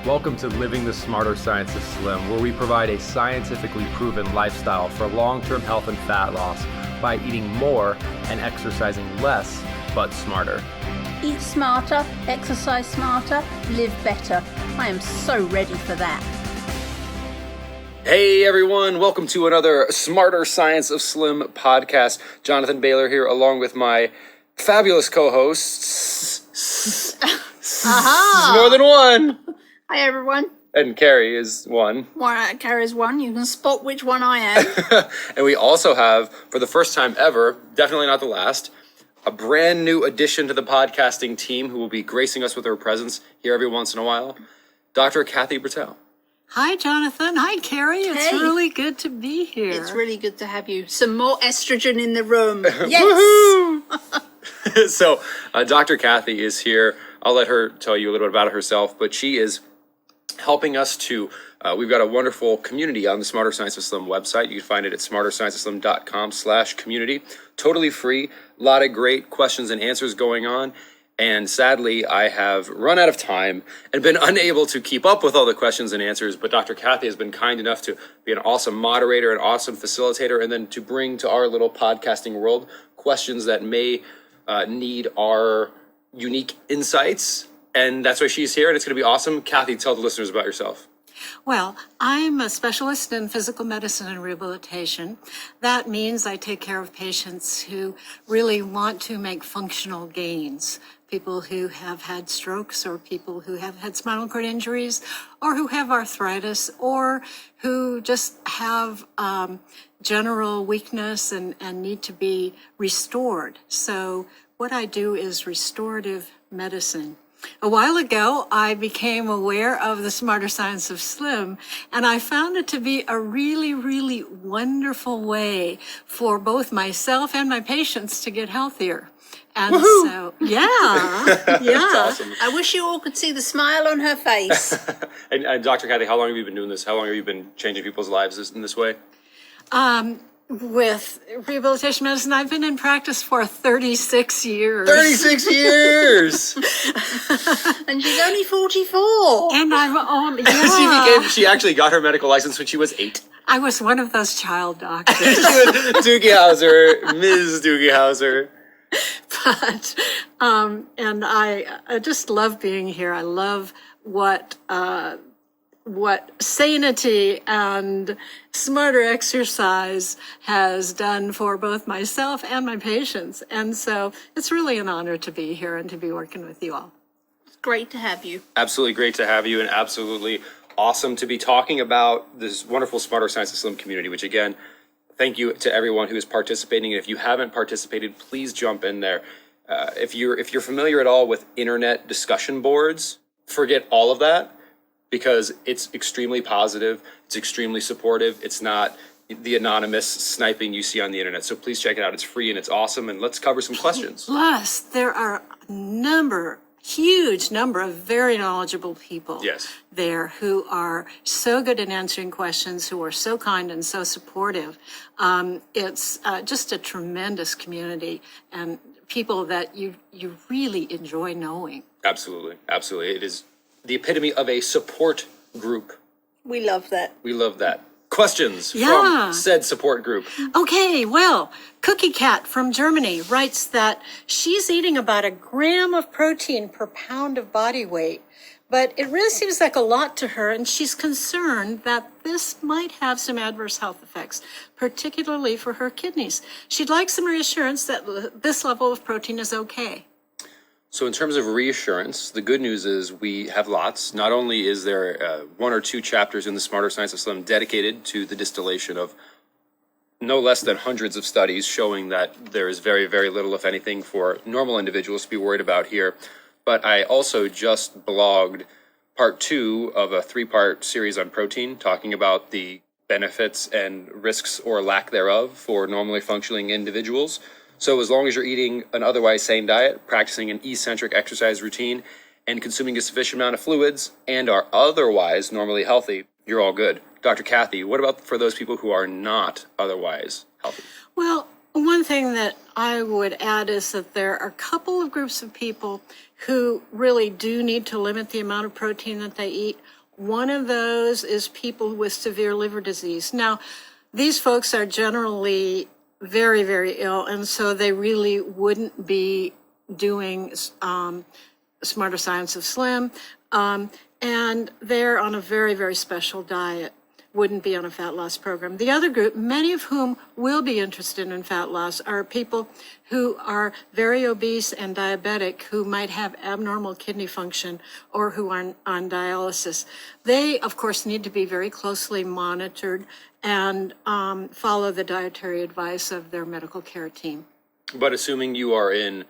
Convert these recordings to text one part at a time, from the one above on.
Welcome to Living the Smarter Science of Slim, where we provide a scientifically proven lifestyle for long-term health and fat loss by eating more and exercising less, but smarter. Eat smarter, exercise smarter, live better. I am so ready for that. Hey everyone, welcome to another Smarter Science of Slim podcast. Jonathan Bailor here, along with my fabulous co-hosts. Aha! More than one. Hi everyone. And Carrie is one. Carrie's one. You can spot which one I am. And we also have, for the first time ever, definitely not the last, a brand new addition to the podcasting team who will be gracing us with her presence here every once in a while, Dr. Kathy Bertel. Hi, Jonathan. Hi, Carrie. It's really good to be here. It's really good to have you. Some more estrogen in the room. Yes! So, Dr. Kathy is here. I'll let her tell you a little bit about herself, but she is helping us to, we've got a wonderful community on the Smarter Science of Slim website. You can find it at smarterscienceofslim.com/community. Totally free. A lot of great questions and answers going on. And sadly, I have run out of time and been unable to keep up with all the questions and answers. But Dr. Kathy has been kind enough to be an awesome moderator, an awesome facilitator, and then to bring to our little podcasting world questions that may need our unique insights. And that's why she's here, and it's going to be awesome. Kathy, tell the listeners about yourself. Well, I'm a specialist in physical medicine and rehabilitation. That means I take care of patients who really want to make functional gains. People who have had strokes, or people who have had spinal cord injuries, or who have arthritis, or who just have general weakness and need to be restored. So what I do is restorative medicine. A while ago, I became aware of the Smarter Science of Slim, and I found it to be a really, really wonderful way for both myself and my patients to get healthier. And Woohoo! So, yeah. That's awesome. I wish you all could see the smile on her face. And Dr. Kathy, how long have you been doing this? How long have you been changing people's lives in this way? With rehabilitation medicine, I've been in practice for 36 years. 36 years! And she's only 44. And I'm only, yeah. She actually got her medical license when she was 8. I was one of those child doctors. She was Doogie Howser, Ms. Doogie Howser. But, and I just love being here. I love what sanity and smarter exercise has done for both myself and my patients. And so it's really an honor to be here and to be working with you all. It's great to have you. Absolutely great to have you, and absolutely awesome to be talking about this wonderful Smarter Science of Slim community, which again, thank you to everyone who is participating. And if you haven't participated, please jump in there. If you're familiar at all with internet discussion boards, forget all of that, because it's extremely positive, it's extremely supportive, it's not the anonymous sniping you see on the internet. So please check it out. It's free and it's awesome, and let's cover some questions. Plus, there are a huge number of very knowledgeable people there who are so good at answering questions, who are so kind and so supportive. It's just a tremendous community and people that you really enjoy knowing. Absolutely, absolutely. It is the epitome of a support group. We love that. We love that. Questions from said support group. Okay, well, Cookie Cat from Germany writes that she's eating about 1 gram of protein per pound of body weight, but it really seems like a lot to her, and she's concerned that this might have some adverse health effects, particularly for her kidneys. She'd like some reassurance that this level of protein is okay. So in terms of reassurance, the good news is we have lots. Not only is there 1 or 2 chapters in the Smarter Science of Slim dedicated to the distillation of no less than hundreds of studies showing that there is very, very little, if anything, for normal individuals to be worried about here, but I also just blogged part 2 of a 3-part series on protein, talking about the benefits and risks or lack thereof for normally functioning individuals. So as long as you're eating an otherwise sane diet, practicing an eccentric exercise routine, and consuming a sufficient amount of fluids, and are otherwise normally healthy, you're all good. Dr. Kathy, what about for those people who are not otherwise healthy? Well, One thing that I would add is that there are a couple of groups of people who really do need to limit the amount of protein that they eat. One of those is people with severe liver disease. Now, these folks are generally very, very ill, and so they really wouldn't be doing Smarter Science of Slim, and they're on a very, very special diet, wouldn't be on a fat loss program. The other group, many of whom will be interested in fat loss, are people who are very obese and diabetic, who might have abnormal kidney function or who are on dialysis. They, of course, need to be very closely monitored and follow the dietary advice of their medical care team. But assuming you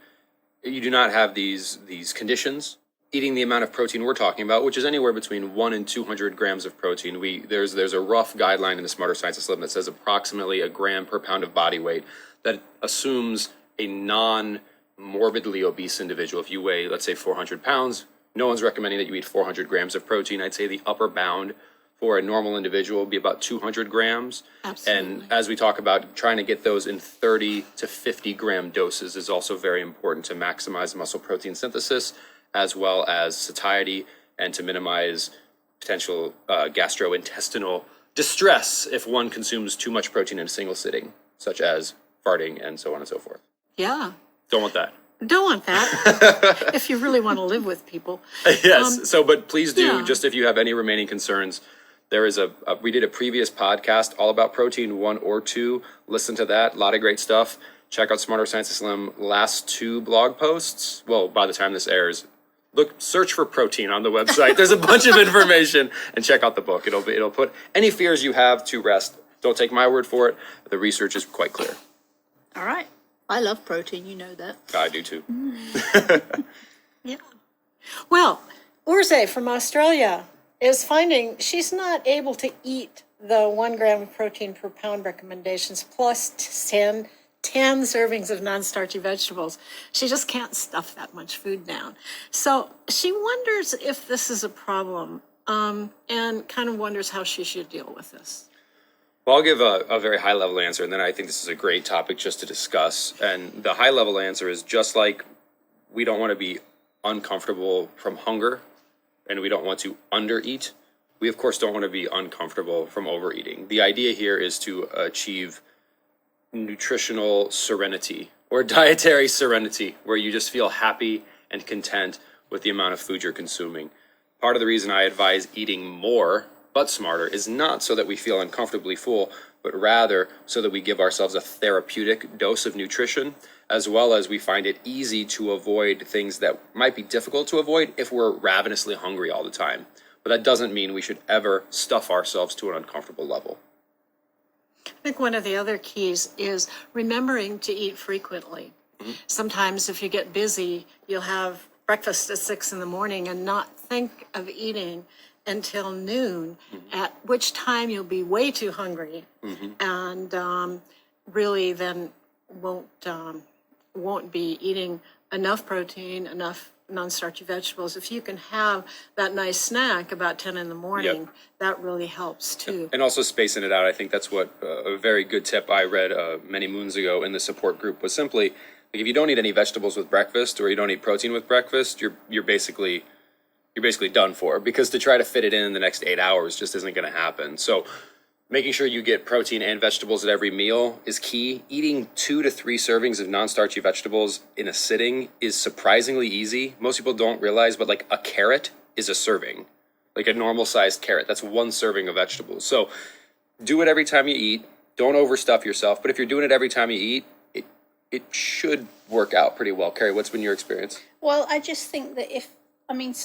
do not have these conditions, eating the amount of protein we're talking about, which is anywhere between 1 and 200 grams of protein. There's a rough guideline in the Smarter Science of Slim that says approximately a gram per pound of body weight that assumes a non-morbidly obese individual. If you weigh, let's say, 400 pounds, no one's recommending that you eat 400 grams of protein. I'd say the upper bound for a normal individual would be about 200 grams. Absolutely. And as we talk about, trying to get those in 30 to 50 gram doses is also very important to maximize muscle protein synthesis, as well as satiety, and to minimize potential gastrointestinal distress if one consumes too much protein in a single sitting, such as farting and so on and so forth. Yeah. Don't want that. Don't want that if you really want to live with people. Yes. But please do, yeah. just if you have any remaining concerns, there is we did a previous podcast all about protein, 1 or 2. Listen to that. A lot of great stuff. Check out Smarter Science of Slim last 2 blog posts. Well, by the time this airs, search for protein on the website. There's a bunch of information, and check out the book. It'll put any fears you have to rest. Don't take my word for it. The research is quite clear. All right. I love protein, you know that. I do too. Yeah. Well, Urze from Australia is finding she's not able to eat the 1 gram of protein per pound recommendations plus 10 servings of non-starchy vegetables. She just can't stuff that much food down. So she wonders if this is a problem, and kind of wonders how she should deal with this. Well, I'll give a very high-level answer, and then I think this is a great topic just to discuss. And the high-level answer is just like we don't want to be uncomfortable from hunger, and we don't want to undereat, we, of course, don't want to be uncomfortable from overeating. The idea here is to achieve nutritional serenity or dietary serenity, where you just feel happy and content with the amount of food you're consuming. Part of the reason I advise eating more but smarter is not so that we feel uncomfortably full, but rather so that we give ourselves a therapeutic dose of nutrition, as well as we find it easy to avoid things that might be difficult to avoid if we're ravenously hungry all the time. But that doesn't mean we should ever stuff ourselves to an uncomfortable level. I think one of the other keys is remembering to eat frequently. Mm-hmm. Sometimes if you get busy, you'll have breakfast at 6 a.m. and not think of eating until noon, mm-hmm. at which time you'll be way too hungry, mm-hmm. and really then won't be eating enough protein, enough non-starchy vegetables. If you can have that nice snack about 10 a.m, yep. that really helps too. And also spacing it out. I think that's what a very good tip I read many moons ago in the support group was simply, like, if you don't eat any vegetables with breakfast or you don't eat protein with breakfast, you're basically done for, because to try to fit it in the next 8 hours just isn't going to happen. So making sure you get protein and vegetables at every meal is key. Eating 2 to 3 servings of non-starchy vegetables in a sitting is surprisingly easy. Most people don't realize, but like a carrot is a serving, like a normal sized carrot. That's 1 serving of vegetables. So do it every time you eat. Don't overstuff yourself. But if you're doing it every time you eat, it should work out pretty well. Carrie, what's been your experience? Well, I just think that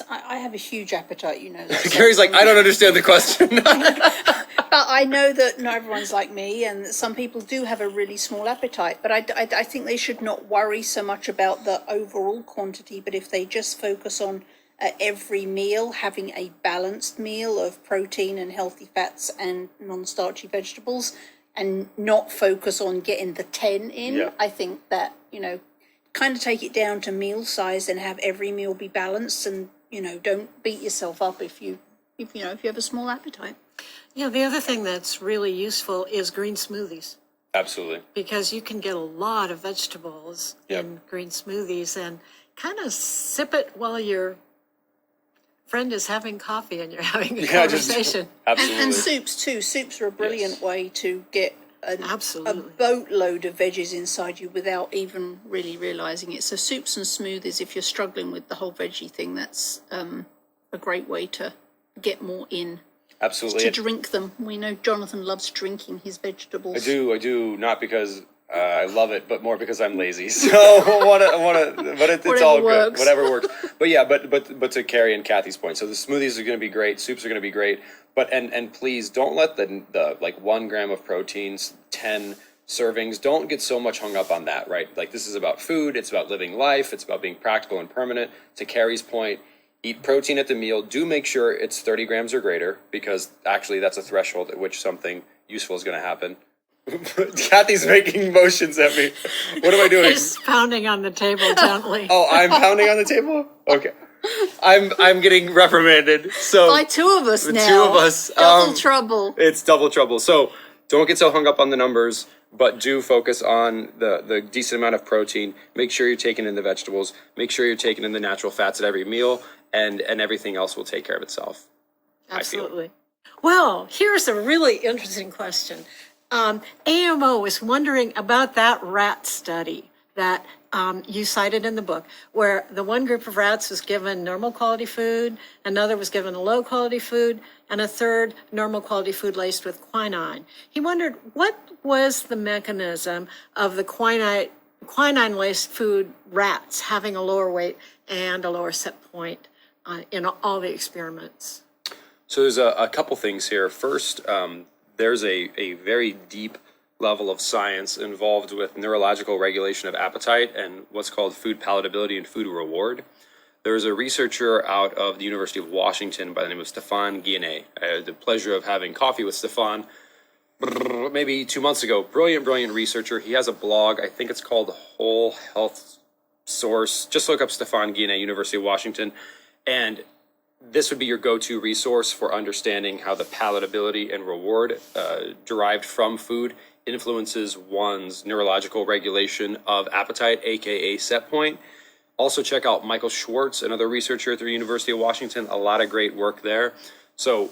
I have a huge appetite, you know. That, Carrie's like, I don't understand the question. But I know that not everyone's like me, and some people do have a really small appetite. But I think they should not worry so much about the overall quantity, but if they just focus on every meal, having a balanced meal of protein and healthy fats and non-starchy vegetables, and not focus on getting the 10 in, yeah. I think that, kind of take it down to meal size and have every meal be balanced, and, don't beat yourself up if you have a small appetite. Yeah, the other thing that's really useful is green smoothies. Absolutely. because you can get a lot of vegetables Yep. in green smoothies, and kind of sip it while your friend is having coffee and you're having a conversation. Absolutely. And soups too. Soups are a brilliant Yes. way to get a Absolutely. boatload of veggies inside you without even really realizing it. So soups and smoothies, if you're struggling with the whole veggie thing, that's a great way to get more in. Absolutely. To drink them. We know Jonathan loves drinking his vegetables. I do, not because I love it, but more because I'm lazy. So but it's Whatever all works. good. Whatever works. But yeah, but to Carrie and Kathy's point, so the smoothies are going to be great, soups are going to be great, but and please don't let the like 1 gram of proteins, 10 servings, don't get so much hung up on that, right? Like this is about food, it's about living life, it's about being practical and permanent. To Carrie's point, eat protein at the meal. Do make sure it's 30 grams or greater, because actually that's a threshold at which something useful is going to happen. Kathy's making motions at me. What am I doing? He's pounding on the table gently. Oh, I'm pounding on the table? Okay. I'm getting reprimanded. So By two of us the now. two of us, Double trouble. it's double trouble. So don't get so hung up on the numbers, but do focus on the decent amount of protein. Make sure you're taking in the vegetables. Make sure you're taking in the natural fats at every meal, and everything else will take care of itself. Absolutely. Well, here's a really interesting question. AMO is wondering about that rat study that you cited in the book, where the one group of rats was given normal quality food, another was given a low quality food, and a third normal quality food laced with quinine. He wondered what was the mechanism of the quinine laced food rats having a lower weight and a lower set point in all the experiments. So there's a couple things here. First, there's a very deep level of science involved with neurological regulation of appetite and what's called food palatability and food reward. There's a researcher out of the University of Washington by the name of Stefan Guyenet. I had the pleasure of having coffee with Stefan maybe 2 months ago. Brilliant researcher. He has a blog. I think it's called Whole Health Source. Just look up Stefan Guyenet, University of Washington. And this would be your go-to resource for understanding how the palatability and reward derived from food influences one's neurological regulation of appetite, aka set point. Also check out Michael Schwartz, another researcher at the University of Washington. A lot of great work there. So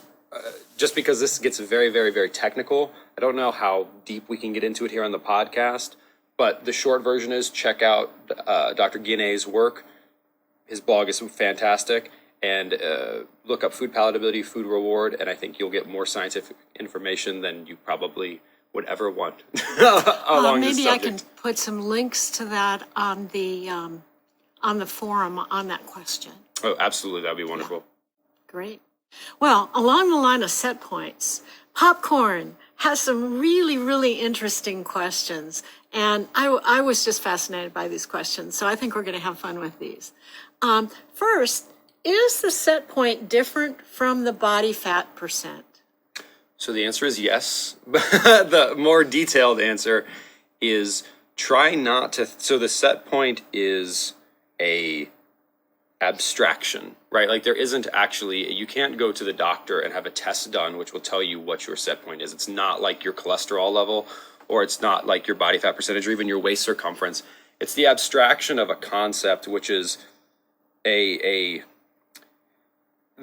just because this gets very technical, I don't know how deep we can get into it here on the podcast, but the short version is check out Dr. Guyenet's work. His blog is fantastic. And look up food palatability, food reward, and I think you'll get more scientific information than you probably would ever want along this Maybe I subject. can put some links to that on the forum on that question. Oh, absolutely. That'd be wonderful. Great. Well, along the line of set points, Popcorn has some really interesting questions. And I was just fascinated by these questions. So I think we're going to have fun with these. First, is the set point different from the body fat percent? So the answer is yes. The more detailed answer is try not to. So the set point is a abstraction, right? Like there isn't actually, you can't go to the doctor and have a test done which will tell you what your set point is. It's not like your cholesterol level, or it's not like your body fat percentage, or even your waist circumference. It's the abstraction of a concept, which is the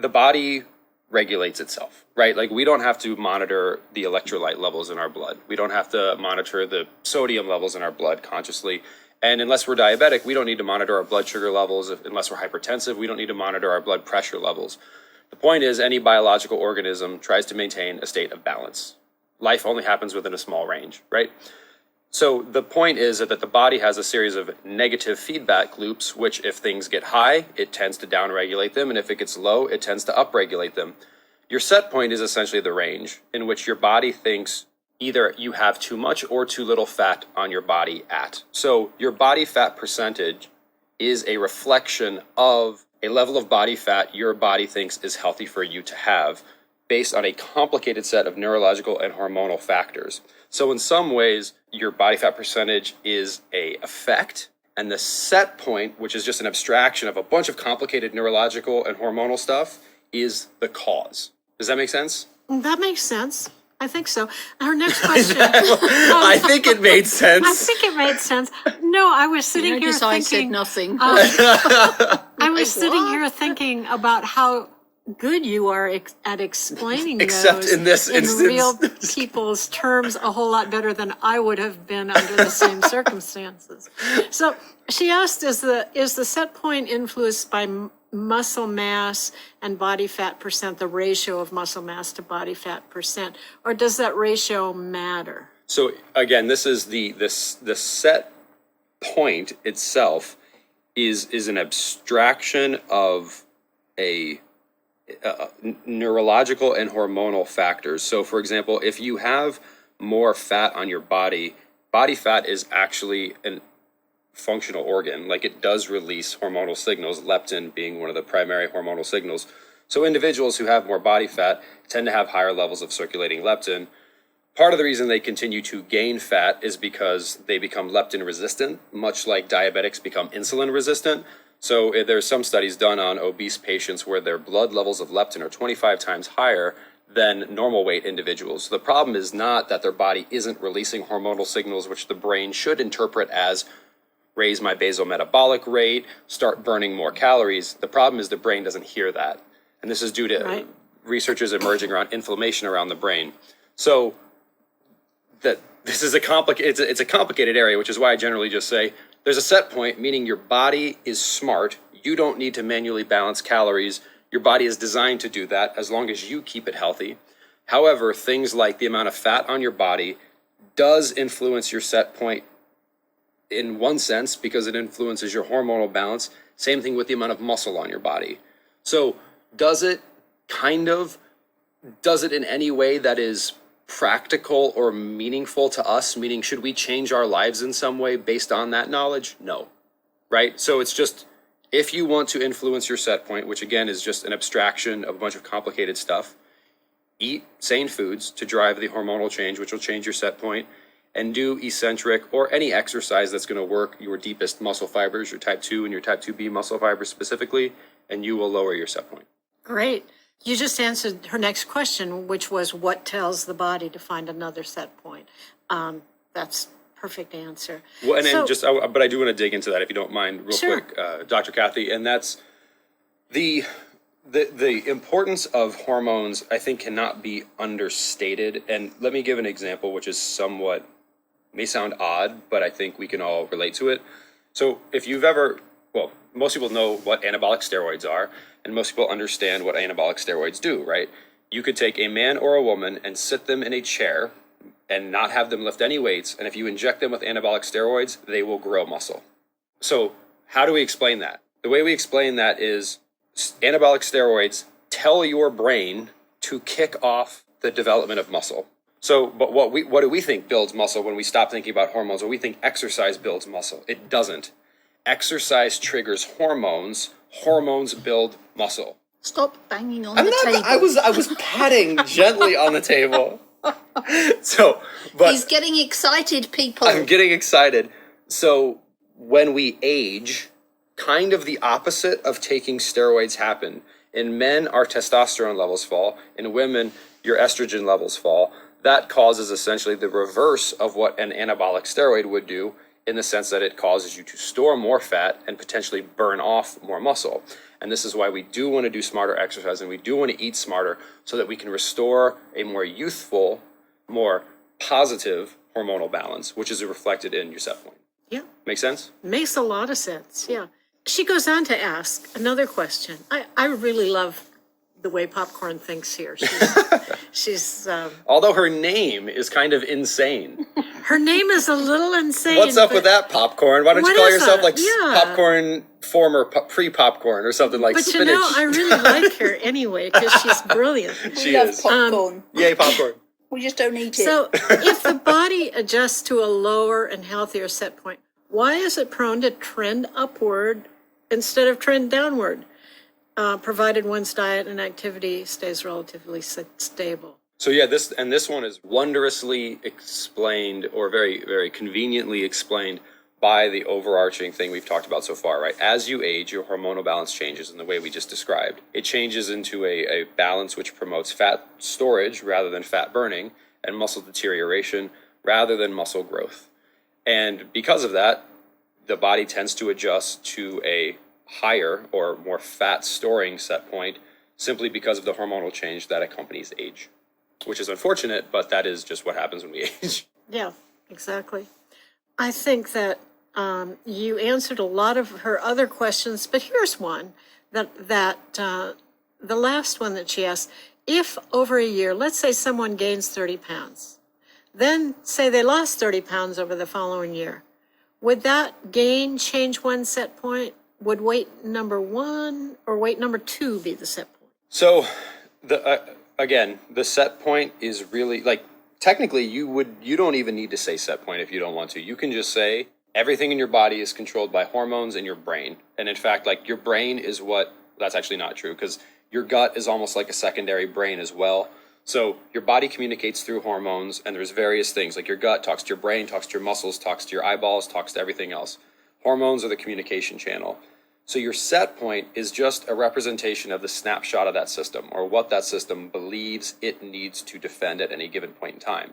body regulates itself, right? Like we don't have to monitor the electrolyte levels in our blood. We don't have to monitor the sodium levels in our blood consciously. And unless we're diabetic, we don't need to monitor our blood sugar levels. Unless we're hypertensive, we don't need to monitor our blood pressure levels. The point is, any biological organism tries to maintain a state of balance. Life only happens within a small range, right? So the point is that the body has a series of negative feedback loops, which if things get high, it tends to downregulate them. And if it gets low, it tends to upregulate them. Your set point is essentially the range in which your body thinks either you have too much or too little fat on your body at. So your body fat percentage is a reflection of a level of body fat your body thinks is healthy for you to have based on a complicated set of neurological and hormonal factors. So in some ways, your body fat percentage is a effect, and the set point, which is just an abstraction of a bunch of complicated neurological and hormonal stuff, is the cause. Does that make sense? That makes sense. I think so. Her next question. I think it made sense. I think it made sense. No, I was sitting here Notice I said thinking. nothing. I was sitting here thinking about how good you are at explaining Except those in this instance. real people's terms a whole lot better than I would have been under the same circumstances. So she asked, is the set point influenced by muscle mass and body fat percent, the ratio of muscle mass to body fat percent, or does that ratio matter? So again, this is the set point itself is an abstraction of a neurological and hormonal factors. So for example, if you have more fat on your body fat is actually an functional organ. Like, it does release hormonal signals, leptin being one of the primary hormonal signals. So individuals who have more body fat tend to have higher levels of circulating leptin. Part of the reason they continue to gain fat is because they become leptin resistant, much like diabetics become insulin resistant. So there's some studies done on obese patients where their blood levels of leptin are 25 times higher than normal weight individuals. So the problem is not that their body isn't releasing hormonal signals, which the brain should interpret as raise my basal metabolic rate, start burning more calories. The problem is the brain doesn't hear that. And this is due to researchers emerging around inflammation around the brain. So that this is it's a complicated area, which is why I generally just say there's a set point, meaning your body is smart. You don't need to manually balance calories. Your body is designed to do that as long as you keep it healthy. However, things like the amount of fat on your body does influence your set point in one sense because it influences your hormonal balance. Same thing with the amount of muscle on your body. So does it in any way that is practical or meaningful to us? Meaning, should we change our lives in some way based on that knowledge? No, right? So it's just, if you want to influence your set point, which again is just an abstraction of a bunch of complicated stuff, eat sane foods to drive the hormonal change, which will change your set point, and do eccentric or any exercise that's going to work your deepest muscle fibers, your type 2 and your type 2B muscle fibers specifically, and you will lower your set point. Great. You just answered her next question, which was what tells the body to find another set point. That's perfect answer. Well, and then but I do want to dig into that if you don't mind, real Sure. quick, Dr. Kathy, and that's the importance of hormones. I think cannot be understated. And let me give an example, which is somewhat may sound odd, but I think we can all relate to it. So if you've ever, most people know what anabolic steroids are, and most people understand what anabolic steroids do, right? You could take a man or a woman and sit them in a chair and not have them lift any weights, and if you inject them with anabolic steroids, they will grow muscle. So how do we explain that? The way we explain that is anabolic steroids tell your brain to kick off the development of muscle. So, but what do we think builds muscle when we stop thinking about hormones? Or we think exercise builds muscle. It doesn't. Exercise triggers hormones. Hormones build muscle. Stop banging on the table. I was patting gently on the table. But He's getting excited, people. I'm getting excited. So when we age, kind of the opposite of taking steroids happen. In men, our testosterone levels fall. In women, your estrogen levels fall. That causes essentially the reverse of what an anabolic steroid would do, in the sense that it causes you to store more fat and potentially burn off more muscle. And this is why we do want to do smarter exercise and we do want to eat smarter so that we can restore a more youthful, more positive hormonal balance, which is reflected in your set point. Yeah. Make sense? Makes a lot of sense, yeah. She goes on to ask another question. I really love the way Popcorn thinks here. She's Although her name is kind of insane. her name is a little insane. What's up with that, Popcorn? Why don't you What call is yourself that? like Yeah. Popcorn former pre-Popcorn or something like But spinach? you know, I really like her anyway because she's brilliant. She We love is. popcorn. Yay, Popcorn. We just don't eat it. So if the body adjusts to a lower and healthier set point, why is it prone to trend upward instead of trend downward, provided one's diet and activity stays relatively stable? So yeah, this one is wondrously explained, or very, very conveniently explained, by the overarching thing we've talked about so far, right? As you age, your hormonal balance changes in the way we just described. It changes into a balance which promotes fat storage rather than fat burning. and muscle deterioration rather than muscle growth. And because of that, the body tends to adjust to a higher or more fat storing set point simply because of the hormonal change that accompanies age, which is unfortunate, but that is just what happens when we age. Yeah, exactly. I think that you answered a lot of her other questions, but here's one the last one that she asked, if over a year, let's say someone gains 30 pounds, then say they lost 30 pounds over the following year, would that gain change one set point? Would weight number 1 or weight number 2 be the set point? So again, the set point is really like, technically you don't even need to say set point if you don't want to. You can just say everything in your body is controlled by hormones in your brain. And in fact, like your brain is that's actually not true, because your gut is almost like a secondary brain as well. So your body communicates through hormones, and there's various things like your gut talks to your brain, talks to your muscles, talks to your eyeballs, talks to everything else. Hormones are the communication channel. So your set point is just a representation of the snapshot of that system, or what that system believes it needs to defend at any given point in time.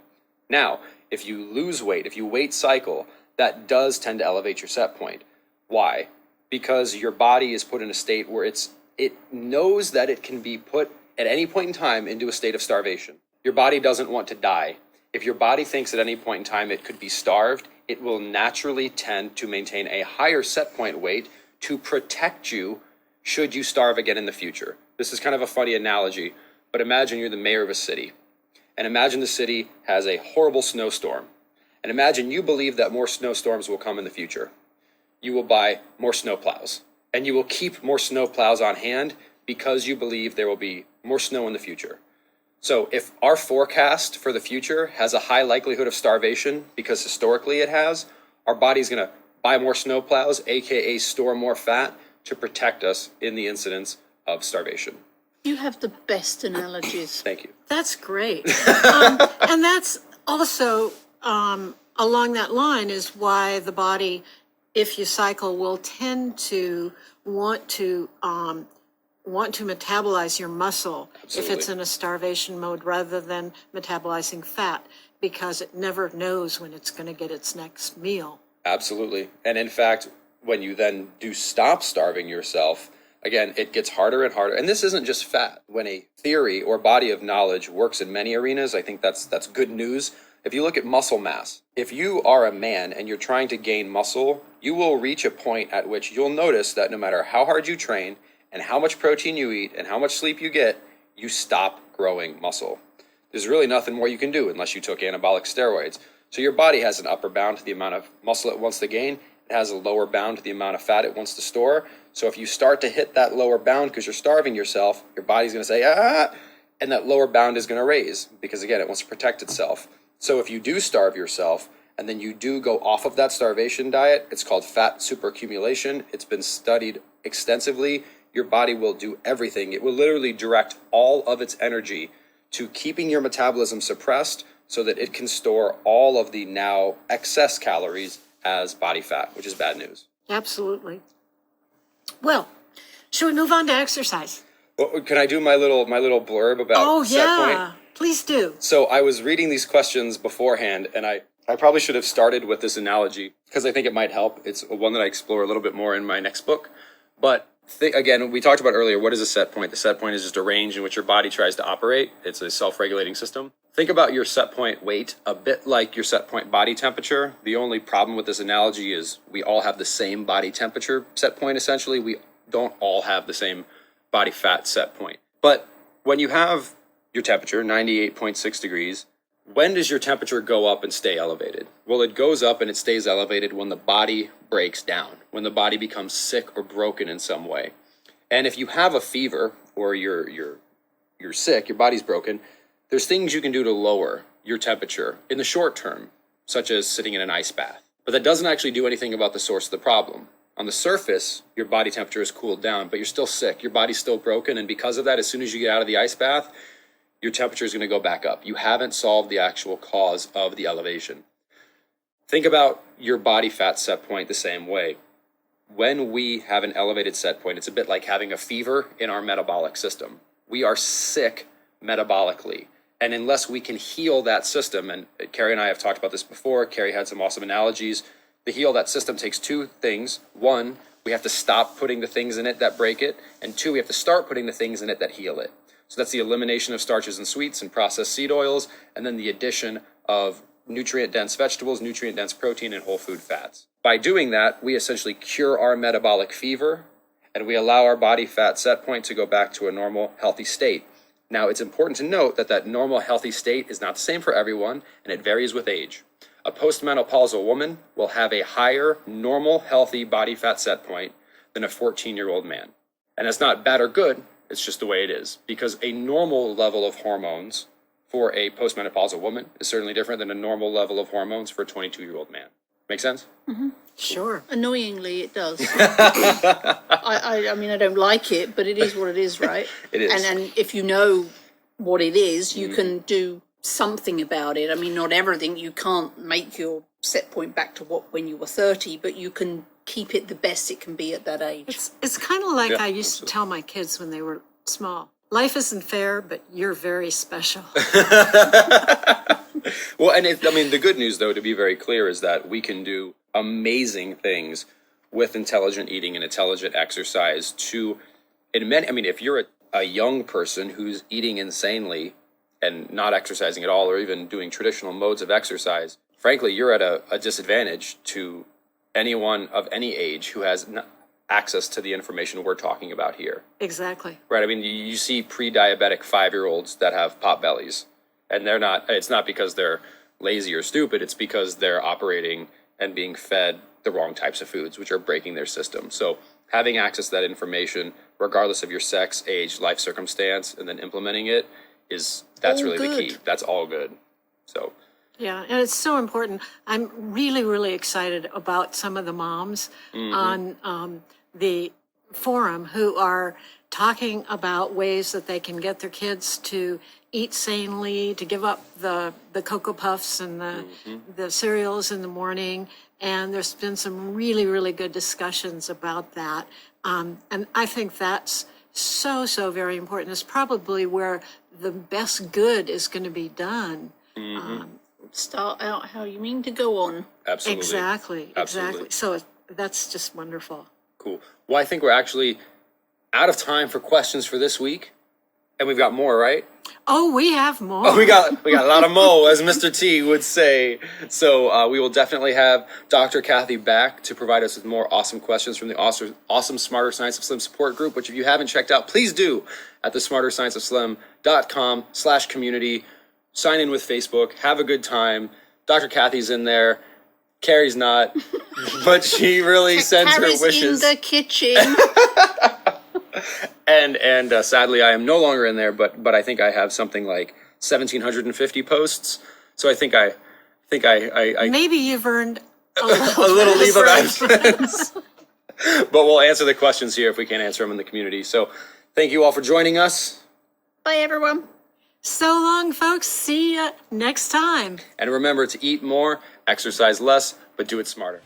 Now, if you lose weight, if you weight cycle, that does tend to elevate your set point. Why? Because your body is put in a state where it knows that it can be put at any point in time into a state of starvation. Your body doesn't want to die. If your body thinks at any point in time it could be starved, it will naturally tend to maintain a higher set point weight to protect you should you starve again in the future. This is kind of a funny analogy, but imagine you're the mayor of a city, and imagine the city has a horrible snowstorm, and imagine you believe that more snowstorms will come in the future. You will buy more snowplows, and you will keep more snowplows on hand because you believe there will be more snow in the future. So if our forecast for the future has a high likelihood of starvation, because historically it has, our body's going to buy more snowplows, aka store more fat, to protect us in the incidence of starvation. You have the best analogies. Thank you. That's great. And that's also along that line is why the body, if you cycle, will tend to want to metabolize your muscle. Absolutely. If it's in a starvation mode rather than metabolizing fat, because it never knows when it's going to get its next meal. Absolutely. And in fact, when you then do stop starving yourself, again, it gets harder and harder. And this isn't just fat. When a theory or body of knowledge works in many arenas, I think that's good news. If you look at muscle mass, if you are a man and you're trying to gain muscle, you will reach a point at which you'll notice that no matter how hard you train and how much protein you eat and how much sleep you get, you stop growing muscle. There's really nothing more you can do unless you took anabolic steroids. So your body has an upper bound to the amount of muscle it wants to gain. It has a lower bound to the amount of fat it wants to store. So if you start to hit that lower bound because you're starving yourself, your body's going to say, and that lower bound is going to raise because, again, it wants to protect itself. So if you do starve yourself and then you do go off of that starvation diet, it's called fat superaccumulation. It's been studied extensively. Your body will do everything. It will literally direct all of its energy to keeping your metabolism suppressed so that it can store all of the now excess calories as body fat, which is bad news. Absolutely. Well, should we move on to exercise? Well, can I do my little blurb about set point? Please do. So I was reading these questions beforehand, and I probably should have started with this analogy because I think it might help. It's one that I explore a little bit more in my next book. But again, we talked about earlier, what is a set point? The set point is just a range in which your body tries to operate. It's a self-regulating system. Think about your set point weight a bit like your set point body temperature. The only problem with this analogy is we all have the same body temperature set point, essentially. We don't all have the same body fat set point. But when you have your temperature, 98.6 degrees, when does your temperature go up and stay elevated? Well, it goes up and it stays elevated when the body breaks down, when the body becomes sick or broken in some way. And if you have a fever or you're sick, your body's broken, there's things you can do to lower your temperature in the short term, such as sitting in an ice bath. But that doesn't actually do anything about the source of the problem. On the surface, your body temperature is cooled down, but you're still sick. Your body's still broken. And because of that, as soon as you get out of the ice bath, your temperature is going to go back up. You haven't solved the actual cause of the elevation. Think about your body fat set point the same way. When we have an elevated set point, it's a bit like having a fever in our metabolic system. We are sick metabolically. And unless we can heal that system, and Carrie and I have talked about this before, Carrie had some awesome analogies. To heal that system takes two things. One, we have to stop putting the things in it that break it. And two, we have to start putting the things in it that heal it. So that's the elimination of starches and sweets and processed seed oils, and then the addition of nutrient-dense vegetables, nutrient-dense protein, and whole food fats. By doing that, we essentially cure our metabolic fever, and we allow our body fat set point to go back to a normal, healthy state. Now, it's important to note that that normal, healthy state is not the same for everyone, and it varies with age. A postmenopausal woman will have a higher, normal, healthy body fat set point than a 14-year-old man. And that's not bad or good, it's just the way it is. Because a normal level of hormones for a postmenopausal woman is certainly different than a normal level of hormones for a 22-year-old man. Make sense? Mm-hmm. Sure. Annoyingly, it does. I mean, I don't like it, but it is what it is, right? It is. And if you know what it is, you can do something about it. I mean, not everything. You can't make your set point back to when you were 30, but you can keep it the best it can be at that age. It's kind of like Yeah, I used to tell my kids when they were small. Life isn't fair, but you're very special. Well, and the good news, though, to be very clear, is that we can do amazing things with intelligent eating and intelligent exercise if you're a young person who's eating insanely and not exercising at all, or even doing traditional modes of exercise, frankly, you're at a disadvantage to anyone of any age who has access to the information we're talking about here. Exactly. Right. I mean, you see pre-diabetic 5-year-olds that have pot bellies, and it's not because they're lazy or stupid. It's because they're operating and being fed the wrong types of foods, which are breaking their system. So having access to that information, regardless of your sex, age, life circumstance, and then implementing it that's really the key. That's all good. So. Yeah, and it's so important. I'm really, really excited about some of the moms on the forum who are talking about ways that they can get their kids to eat sanely, to give up the Cocoa Puffs and the cereals in the morning. And there's been some really, really good discussions about that. And I think that's so, so very important. It's probably where the best good is going to be done. Start out how you mean to go on. Absolutely. Exactly. So that's just wonderful. Cool. Well, I think we're actually out of time for questions for this week. And we've got more, right? Oh, we have more. Oh, we got a lot of mo, as Mr. T would say. So we will definitely have Dr. Kathy back to provide us with more awesome questions from the awesome Smarter Science of Slim support group, which if you haven't checked out, please do at the smarterscienceofslim.com/community. Sign in with Facebook. Have a good time. Dr. Kathy's in there. Carrie's not, but she really sends her wishes. Carrie's in the kitchen. And sadly, I am no longer in there, but I think I have something like 1,750 posts. So I think I Maybe you've earned a little leave of absence. But we'll answer the questions here if we can't answer them in the community. So thank you all for joining us. Bye, everyone. So long, folks. See you next time. And remember to eat more, exercise less, but do it smarter.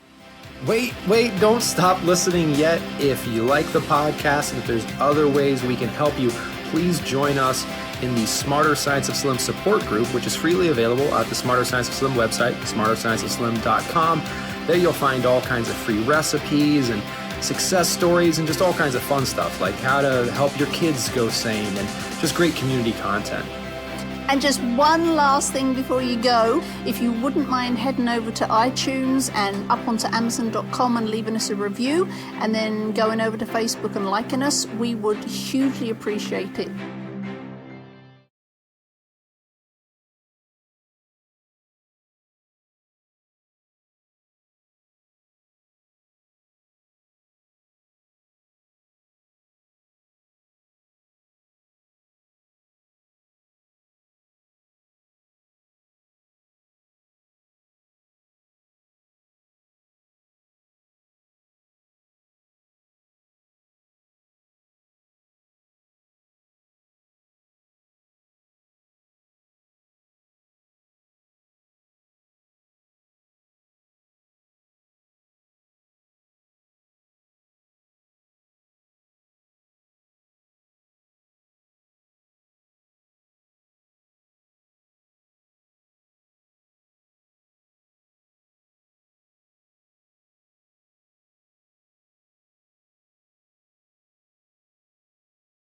Wait, don't stop listening yet. If you like the podcast and if there's other ways we can help you, please join us in the Smarter Science of Slim support group, which is freely available at the Smarter Science of Slim website, smarterscienceofslim.com. There you'll find all kinds of free recipes and success stories and just all kinds of fun stuff, like how to help your kids go sane and just great community content. And just one last thing before you go, if you wouldn't mind heading over to iTunes and up onto Amazon.com and leaving us a review, and then going over to Facebook and liking us, we would hugely appreciate it.